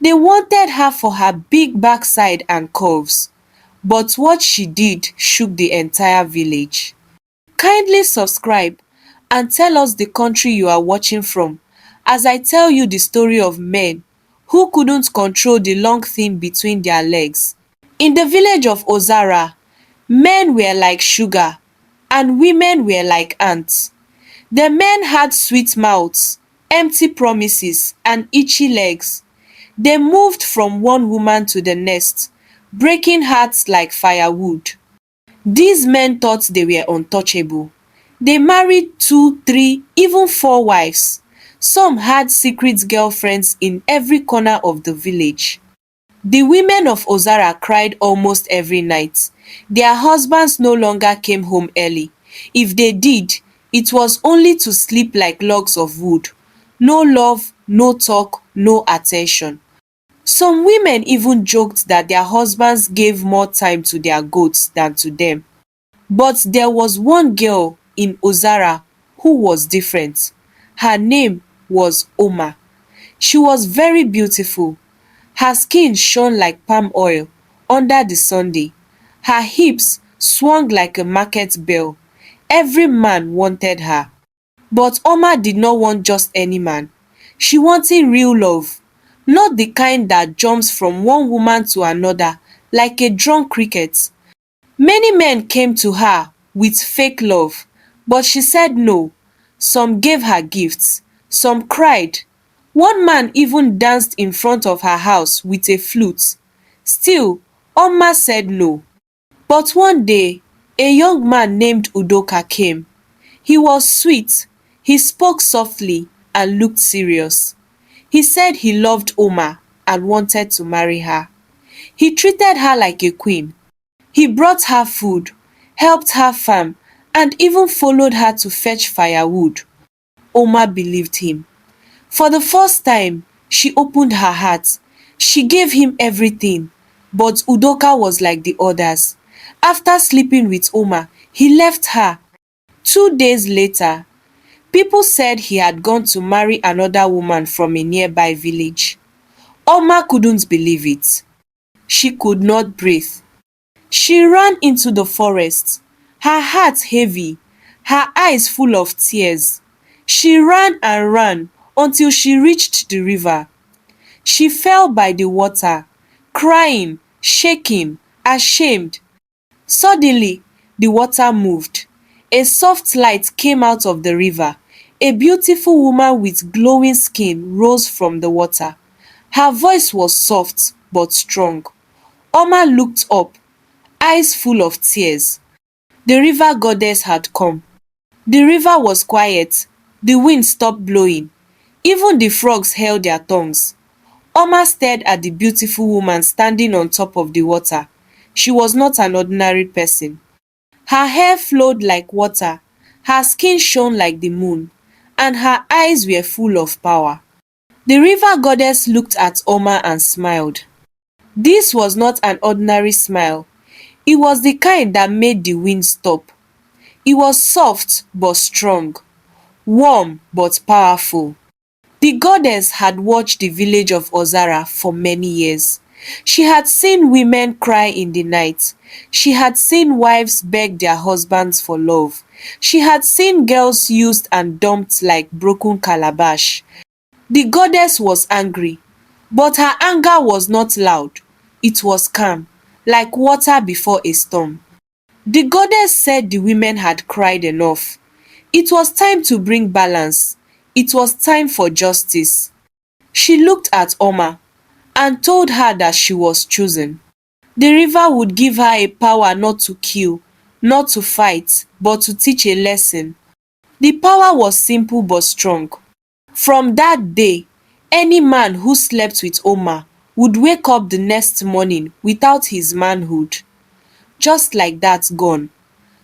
They wanted her for her big backside and curves, but what she did shook the entire village. Kindly subscribe and tell us the country you are watching from as I tell you the story of men who couldn't control the long thing between their legs. In the village of Ozara, men were like sugar and women were like ants. The men had sweet mouths, empty promises and itchy legs. They moved from one woman to the next, breaking hearts like firewood. These men thought they were untouchable. They married 2, 3, even 4 wives. Some had secret girlfriends in every corner of the village. The women of Ozara cried almost every night. Their husbands no longer came home early. If they did, it was only to sleep like logs of wood. No love, no talk, no attention. Some women even joked that their husbands gave more time to their goats than to them. But there was one girl in Ozara who was different. Her name was Oma. She was very beautiful. Her skin shone like palm oil under the sun. Her hips swung like a market bell. Every man wanted her. But Oma did not want just any man. She wanted real love, not the kind that jumps from one woman to another like a drunk cricket. Many men came to her with fake love, but she said no. Some gave her gifts, some cried. One man even danced in front of her house with a flute. Still, Oma said no. But one day, a young man named Udoka came. He was sweet, he spoke softly and looked serious. He said he loved Oma and wanted to marry her. He treated her like a queen. He brought her food, helped her farm, and even followed her to fetch firewood. Oma believed him. For the first time, she opened her heart. She gave him everything. But Udoka was like the others. After sleeping with Oma, he left her. 2 days later, people said he had gone to marry another woman from a nearby village. Oma couldn't believe it. She could not breathe. She ran into the forest, her heart heavy, her eyes full of tears. She ran and ran until she reached the river. She fell by the water, crying, shaking, ashamed. Suddenly, the water moved. A soft light came out of the river. A beautiful woman with glowing skin rose from the water. Her voice was soft but strong. Oma looked up, eyes full of tears. The river goddess had come. The river was quiet. The wind stopped blowing. Even the frogs held their tongues. Oma stared at the beautiful woman standing on top of the water. She was not an ordinary person. Her hair flowed like water, her skin shone like the moon, and her eyes were full of power. The river goddess looked at Oma and smiled. This was not an ordinary smile. It was the kind that made the wind stop. It was soft but strong, warm but powerful. The goddess had watched the village of Ozara for many years. She had seen women cry in the night. She had seen wives beg their husbands for love. She had seen girls used and dumped like broken calabash. The goddess was angry, but her anger was not loud. It was calm, like water before a storm. The goddess said the women had cried enough. It was time to bring balance. It was time for justice. She looked at Oma and told her that she was chosen. The river would give her a power not to kill, not to fight, but to teach a lesson. The power was simple but strong. From that day, any man who slept with Oma would wake up the next morning without his manhood. Just like that, gone,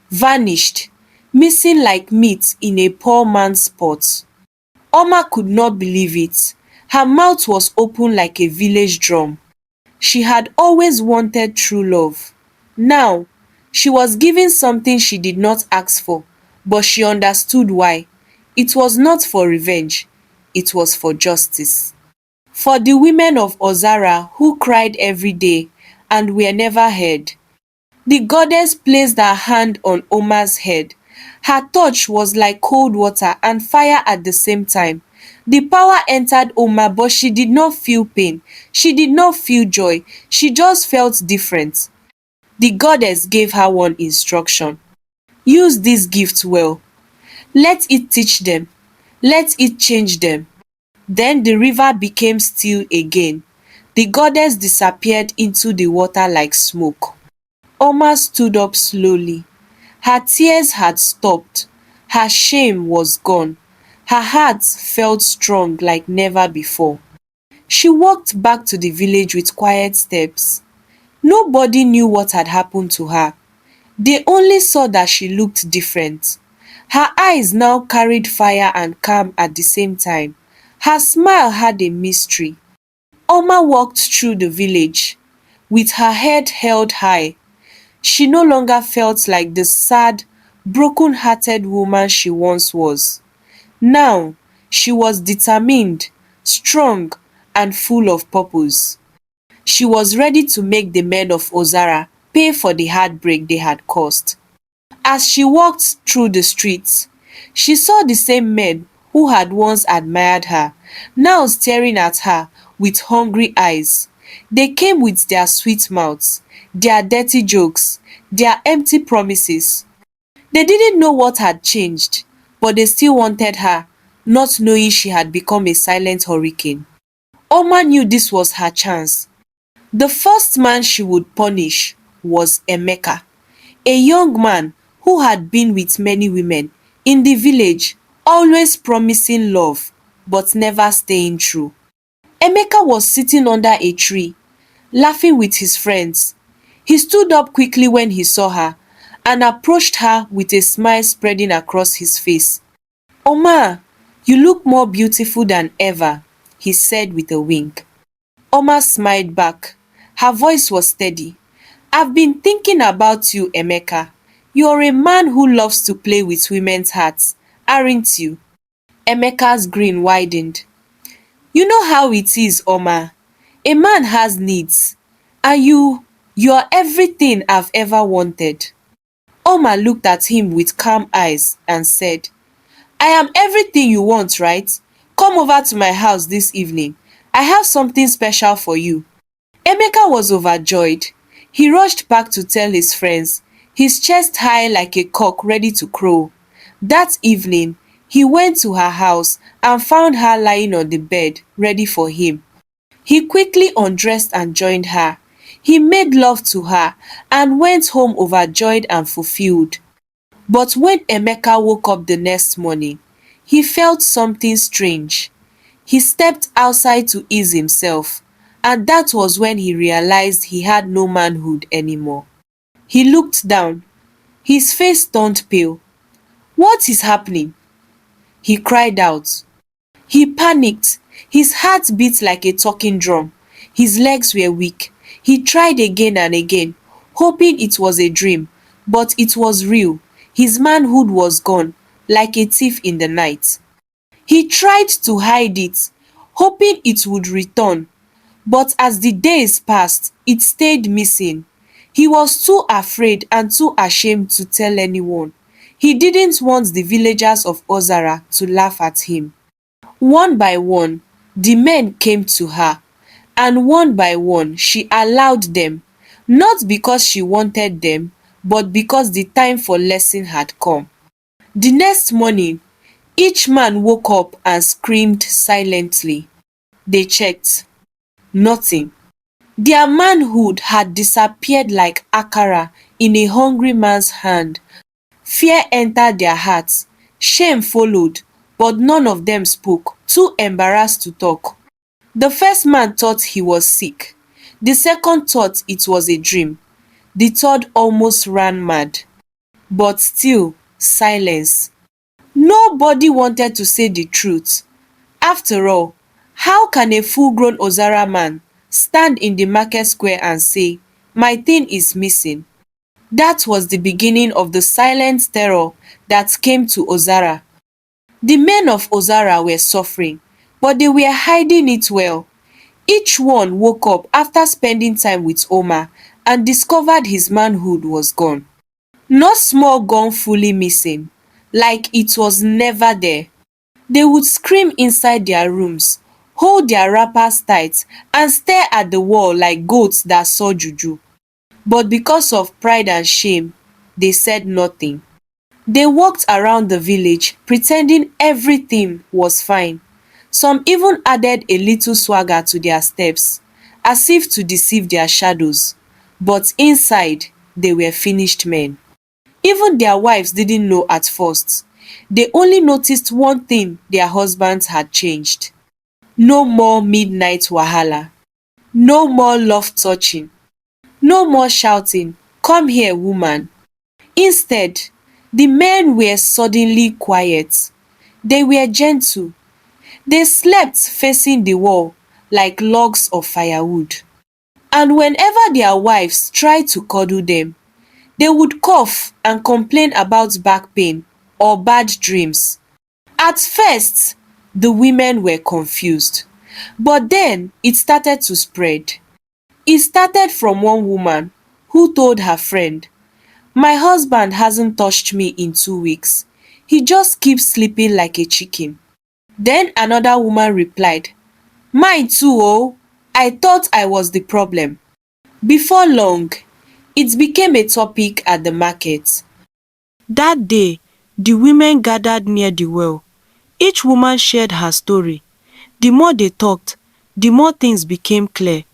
vanished, missing like meat in a poor man's pot. Oma could not believe it. Her mouth was open like a village drum. She had always wanted true love. Now, she was given something she did not ask for, but she understood why. It was not for revenge, it was for justice. For the women of Ozara who cried every day and were never heard. The goddess placed her hand on Omar's head. Her touch was like cold water and fire at the same time. The power entered Omar, but she did not feel pain. She did not feel joy. She just felt different. The goddess gave her one instruction. Use this gift well. Let it teach them. Let it change them. Then the river became still again. The goddess disappeared into the water like smoke. Oma stood up slowly. Her tears had stopped. Her shame was gone. Her heart felt strong like never before. She walked back to the village with quiet steps. Nobody knew what had happened to her. They only saw that she looked different. Her eyes now carried fire and calm at the same time. Her smile had a mystery. Oma walked through the village with her head held high. She no longer felt like the sad, broken-hearted woman she once was. Now, she was determined, strong, and full of purpose. She was ready to make the men of Ozara pay for the heartbreak they had caused. As she walked through the streets, she saw the same men who had once admired her, now staring at her with hungry eyes. They came with their sweet mouths, their dirty jokes, their empty promises. They didn't know what had changed, but they still wanted her, not knowing she had become a silent hurricane. Oma knew this was her chance. The first man she would punish was Emeka, a young man who had been with many women in the village, always promising love but never staying true. Emeka was sitting under a tree, laughing with his friends. He stood up quickly when he saw her and approached her with a smile spreading across his face. Oma, you look more beautiful than ever, he said with a wink. Oma smiled back. Her voice was steady. I've been thinking about you, Emeka. You're a man who loves to play with women's hearts, aren't you? Emeka's grin widened. You know how it is, Oma. A man has needs. And you're everything I've ever wanted. Oma looked at him with calm eyes and said, I am everything you want, right? Come over to my house this evening. I have something special for you. Emeka was overjoyed. He rushed back to tell his friends, his chest high like a cock ready to crow. That evening, he went to her house and found her lying on the bed, ready for him. He quickly undressed and joined her. He made love to her and went home overjoyed and fulfilled. But when Emeka woke up the next morning, he felt something strange. He stepped outside to ease himself, and that was when he realized he had no manhood anymore. He looked down. His face turned pale. What is happening? He cried out. He panicked. His heart beat like a talking drum. His legs were weak. He tried again and again, hoping it was a dream, but it was real. His manhood was gone, like a thief in the night. He tried to hide it, hoping it would return, but as the days passed, it stayed missing. He was too afraid and too ashamed to tell anyone. He didn't want the villagers of Ozara to laugh at him. One by one, the men came to her, and one by one she allowed them, not because she wanted them, but because the time for lesson had come. The next morning, each man woke up and screamed silently. They checked. Nothing. Their manhood had disappeared like akara in a hungry man's hand. Fear entered their hearts. Shame followed, but none of them spoke, too embarrassed to talk. The first man thought he was sick. The second thought it was a dream. The third almost ran mad. But still, silence. Nobody wanted to say the truth. After all, how can a full-grown Ozara man stand in the market square and say, my thing is missing? That was the beginning of the silent terror that came to Ozara. The men of Ozara were suffering, but they were hiding it well. Each one woke up after spending time with Oma and discovered his manhood was gone. Not small gone fully missing, like it was never there. They would scream inside their rooms, hold their wrappers tight and stare at the wall like goats that saw juju. But because of pride and shame, they said nothing. They walked around the village pretending everything was fine. Some even added a little swagger to their steps, as if to deceive their shadows. But inside, they were finished men. Even their wives didn't know at first. They only noticed one thing: their husbands had changed. No more midnight wahala. No more love touching. No more shouting, "Come here, woman." Instead, the men were suddenly quiet. They were gentle. They slept facing the wall like logs of firewood. And whenever their wives tried to cuddle them, they would cough and complain about back pain or bad dreams. At first, the women were confused, but then it started to spread. It started from one woman who told her friend, "My husband hasn't touched me in 2 weeks. He just keeps sleeping like a chicken." Then another woman replied, "Mine too oh, I thought I was the problem." Before long, it became a topic at the market. That day, the women gathered near the well. Each woman shared her story. The more they talked, the more things became clear.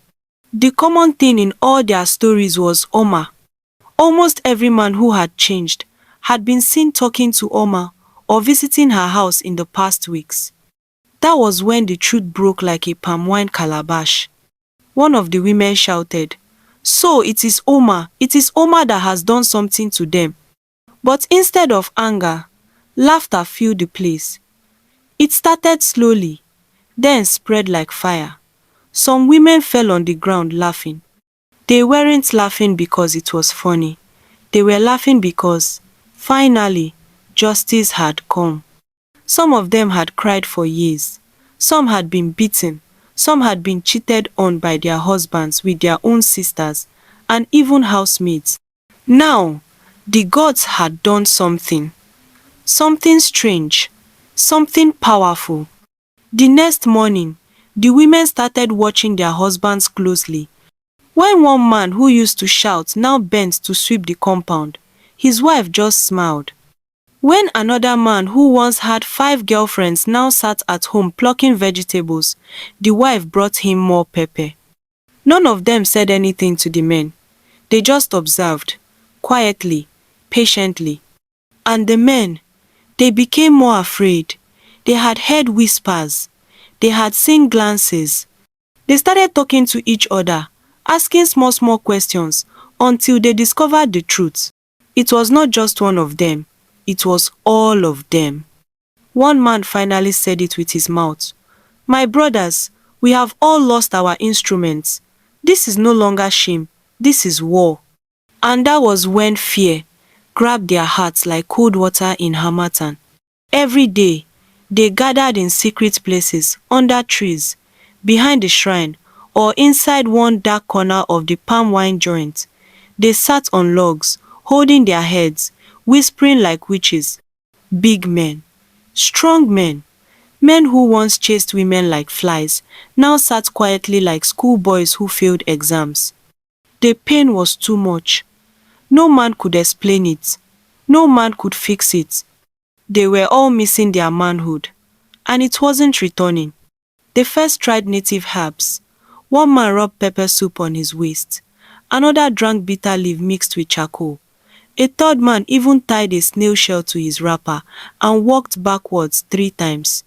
The common thing in all their stories was Oma. Almost every man who had changed had been seen talking to Oma or visiting her house in the past weeks. That was when the truth broke like a palm wine calabash. One of the women shouted, "So it is Oma that has done something to them." But instead of anger, laughter filled the place. It started slowly, then spread like fire. Some women fell on the ground laughing. They weren't laughing because it was funny. They were laughing because, finally, justice had come. Some of them had cried for years. Some had been beaten. Some had been cheated on by their husbands with their own sisters and even housemaids. Now, the gods had done something. Something strange. Something powerful. The next morning, the women started watching their husbands closely. When one man who used to shout now bent to sweep the compound, his wife just smiled. When another man who once had 5 girlfriends now sat at home plucking vegetables, the wife brought him more pepper. None of them said anything to the men. They just observed, quietly, patiently. And the men, they became more afraid. They had heard whispers. They had seen glances. They started talking to each other, asking small questions until they discovered the truth. It was not just one of them, it was all of them. One man finally said it with his mouth. "My brothers, we have all lost our instruments. This is no longer shame, this is war." And that was when fear grabbed their hearts like cold water in harmattan. Every day, they gathered in secret places, under trees, behind the shrine, or inside one dark corner of the palm wine joint. They sat on logs, holding their heads, whispering like witches. Big men, strong men, men who once chased women like flies, now sat quietly like schoolboys who failed exams. The pain was too much. No man could explain it. No man could fix it. They were all missing their manhood, and it wasn't returning. They first tried native herbs. One man rubbed pepper soup on his waist. Another drank bitter leaf mixed with charcoal. A third man even tied a snail shell to his wrapper and walked backwards 3 times.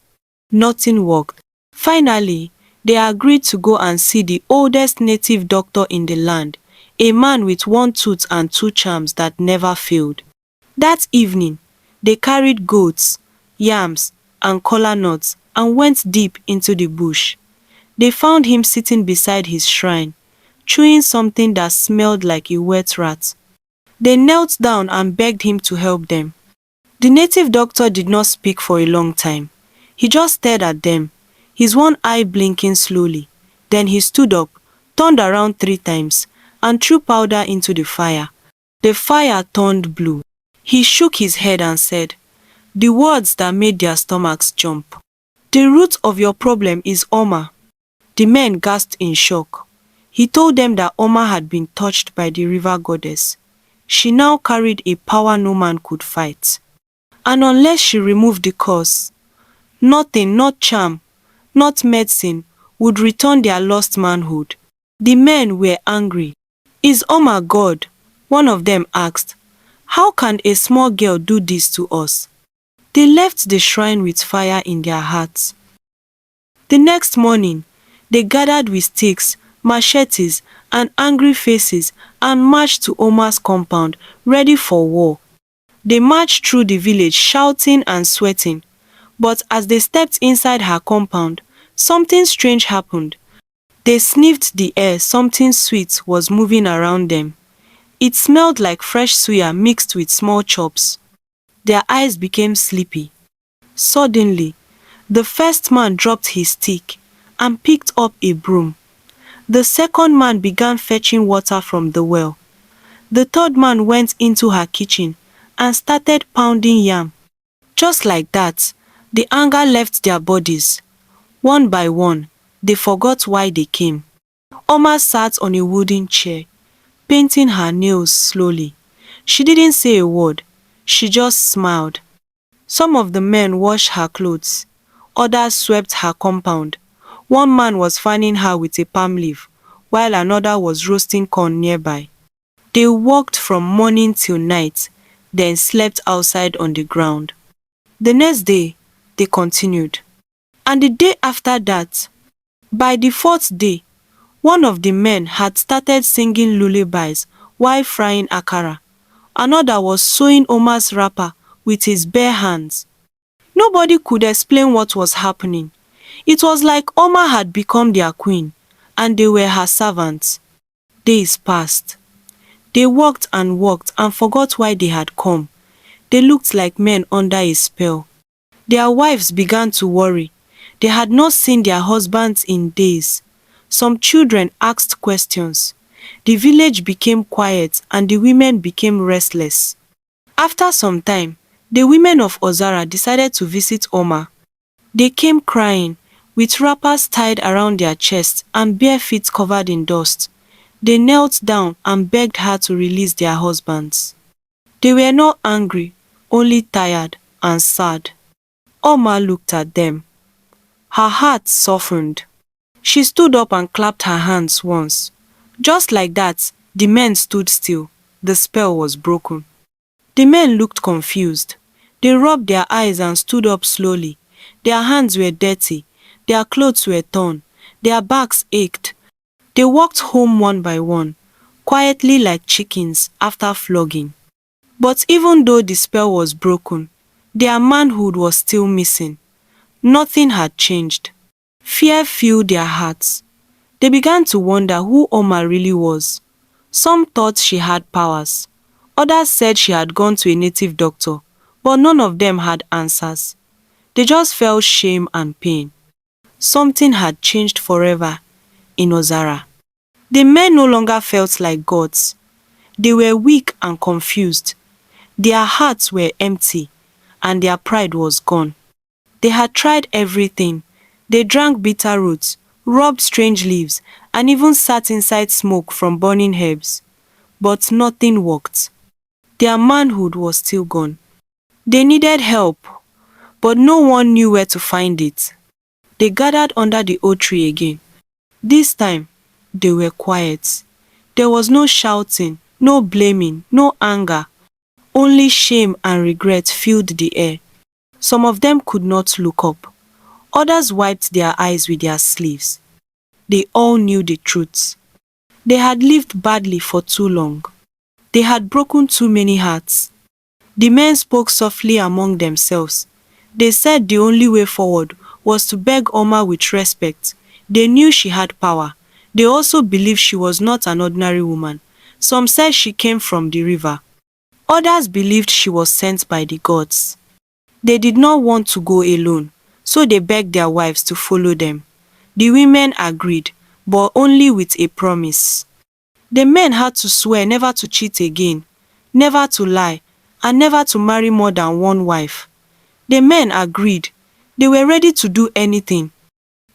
Nothing worked. Finally, they agreed to go and see the oldest native doctor in the land, a man with 1 tooth and 2 charms that never failed. That evening, they carried goats, yams, and kola nuts and went deep into the bush. They found him sitting beside his shrine, chewing something that smelled like a wet rat. They knelt down and begged him to help them. The native doctor did not speak for a long time. He just stared at them, his one eye blinking slowly. Then he stood up, turned around 3 times, and threw powder into the fire. The fire turned blue. He shook his head and said, the words that made their stomachs jump. The root of your problem is Oma. The men gasped in shock. He told them that Oma had been touched by the river goddess. She now carried a power no man could fight. And unless she removed the curse, nothing, not charm, not medicine, would return their lost manhood. The men were angry. Is Oma God? One of them asked. How can a small girl do this to us? They left the shrine with fire in their hearts. The next morning, they gathered with sticks, machetes, and angry faces and marched to Oma's compound, ready for war. They marched through the village shouting and sweating. But as they stepped inside her compound, something strange happened. They sniffed the air. Something sweet was moving around them. It smelled like fresh suya mixed with small chops. Their eyes became sleepy. Suddenly, the first man dropped his stick and picked up a broom. The second man began fetching water from the well. The third man went into her kitchen and started pounding yam. Just like that, the anger left their bodies. One by one, they forgot why they came. Oma sat on a wooden chair, painting her nails slowly. She didn't say a word. She just smiled. Some of the men washed her clothes. Others swept her compound. One man was fanning her with a palm leaf, while another was roasting corn nearby. They worked from morning till night, then slept outside on the ground. The next day, they continued. And the day after that, by the fourth day, one of the men had started singing lullabies while frying akara. Another was sewing Oma's wrapper with his bare hands. Nobody could explain what was happening. It was like Oma had become their queen, and they were her servants. Days passed. They walked and forgot why they had come. They looked like men under a spell. Their wives began to worry. They had not seen their husbands in days. Some children asked questions. The village became quiet and the women became restless. After some time, the women of Ozara decided to visit Oma. They came crying, with wrappers tied around their chests and bare feet covered in dust. They knelt down and begged her to release their husbands. They were not angry, only tired and sad. Oma looked at them. Her heart softened. She stood up and clapped her hands once. Just like that, the men stood still. The spell was broken. The men looked confused. They rubbed their eyes and stood up slowly. Their hands were dirty. Their clothes were torn. Their backs ached. They walked home one by one, quietly like chickens after flogging. But even though the spell was broken, their manhood was still missing. Nothing had changed. Fear filled their hearts. They began to wonder who Oma really was. Some thought she had powers. Others said she had gone to a native doctor, but none of them had answers. They just felt shame and pain. Something had changed forever in Ozara. The men no longer felt like gods. They were weak and confused. Their hearts were empty, and their pride was gone. They had tried everything. They drank bitter roots, rubbed strange leaves, and even sat inside smoke from burning herbs. But nothing worked. Their manhood was still gone. They needed help, but no one knew where to find it. They gathered under the oak tree again. This time, they were quiet. There was no shouting, no blaming, no anger. Only shame and regret filled the air. Some of them could not look up. Others wiped their eyes with their sleeves. They all knew the truth. They had lived badly for too long. They had broken too many hearts. The men spoke softly among themselves. They said the only way forward was to beg Oma with respect. They knew she had power. They also believed she was not an ordinary woman. Some said she came from the river. Others believed she was sent by the gods. They did not want to go alone, so they begged their wives to follow them. The women agreed, but only with a promise. The men had to swear never to cheat again, never to lie, and never to marry more than one wife. The men agreed. They were ready to do anything.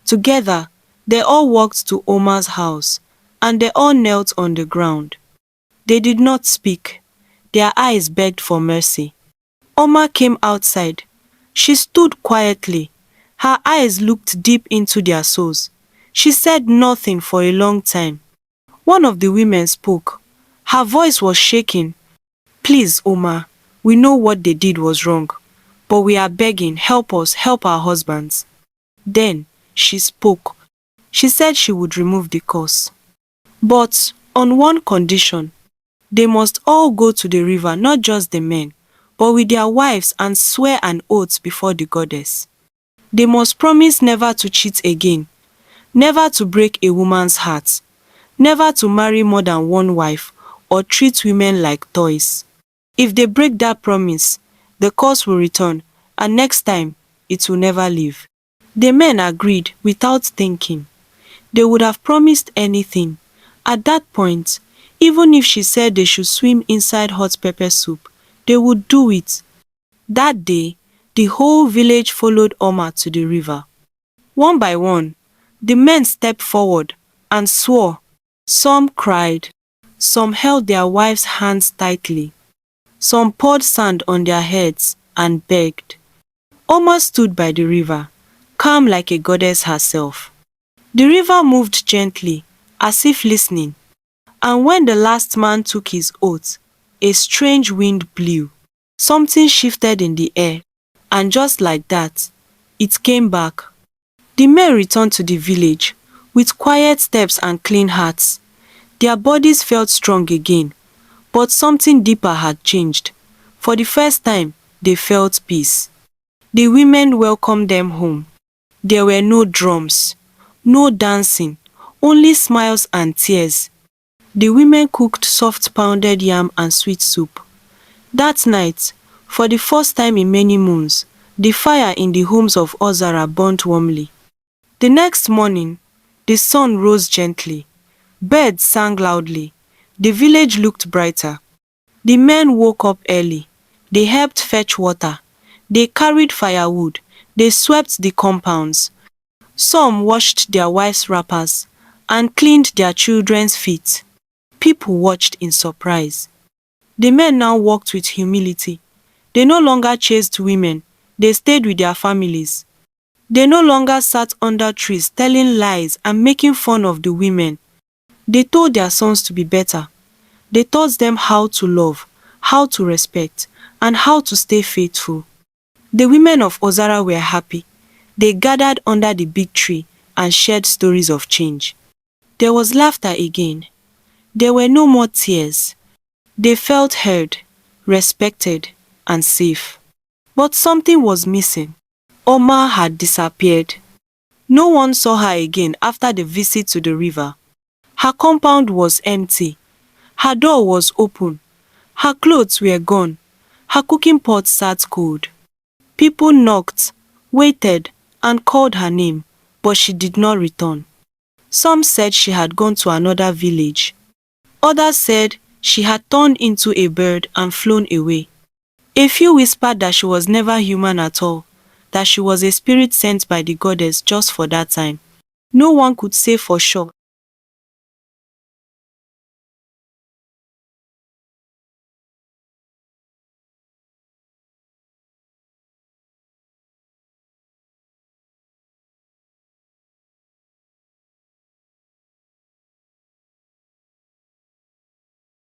Together, they all walked to Omar's house, and they all knelt on the ground. They did not speak. Their eyes begged for mercy. Omar came outside. She stood quietly. Her eyes looked deep into their souls. She said nothing for a long time. One of the women spoke. Her voice was shaking. Please, Omar, we know what they did was wrong, but we are begging, help us, help our husbands. Then she spoke. She said she would remove the curse. But on one condition, they must all go to the river, not just the men, but with their wives, and swear an oath before the goddess. They must promise never to cheat again, never to break a woman's heart, never to marry more than one wife, or treat women like toys. If they break that promise, the curse will return, and next time, it will never leave. The men agreed without thinking. They would have promised anything. At that point, even if she said they should swim inside hot pepper soup, they would do it. That day, the whole village followed Omar to the river. One by one, the men stepped forward and swore. Some cried. Some held their wives' hands tightly. Some poured sand on their heads and begged. Omar stood by the river, calm like a goddess herself. The river moved gently, as if listening, and when the last man took his oath, a strange wind blew. Something shifted in the air, and just like that, it came back. The men returned to the village, with quiet steps and clean hearts. Their bodies felt strong again, but something deeper had changed. For the first time, they felt peace. The women welcomed them home. There were no drums, no dancing, only smiles and tears. The women cooked soft pounded yam and sweet soup. That night, for the first time in many moons, the fire in the homes of Ozara burnt warmly. The next morning, the sun rose gently. Birds sang loudly. The village looked brighter. The men woke up early. They helped fetch water. They carried firewood. They swept the compounds. Some washed their wives' wrappers and cleaned their children's feet. People watched in surprise. The men now walked with humility. They no longer chased women. They stayed with their families. They no longer sat under trees telling lies and making fun of the women. They told their sons to be better. They taught them how to love, how to respect, and how to stay faithful. The women of Ozara were happy. They gathered under the big tree and shared stories of change. There was laughter again. There were no more tears. They felt heard, respected, and safe. But something was missing. Omar had disappeared. No one saw her again after the visit to the river. Her compound was empty. Her door was open. Her clothes were gone. Her cooking pot sat cold. People knocked, waited, and called her name, but she did not return. Some said she had gone to another village. Others said she had turned into a bird and flown away. A few whispered that she was never human at all, that she was a spirit sent by the goddess just for that time. No one could say for sure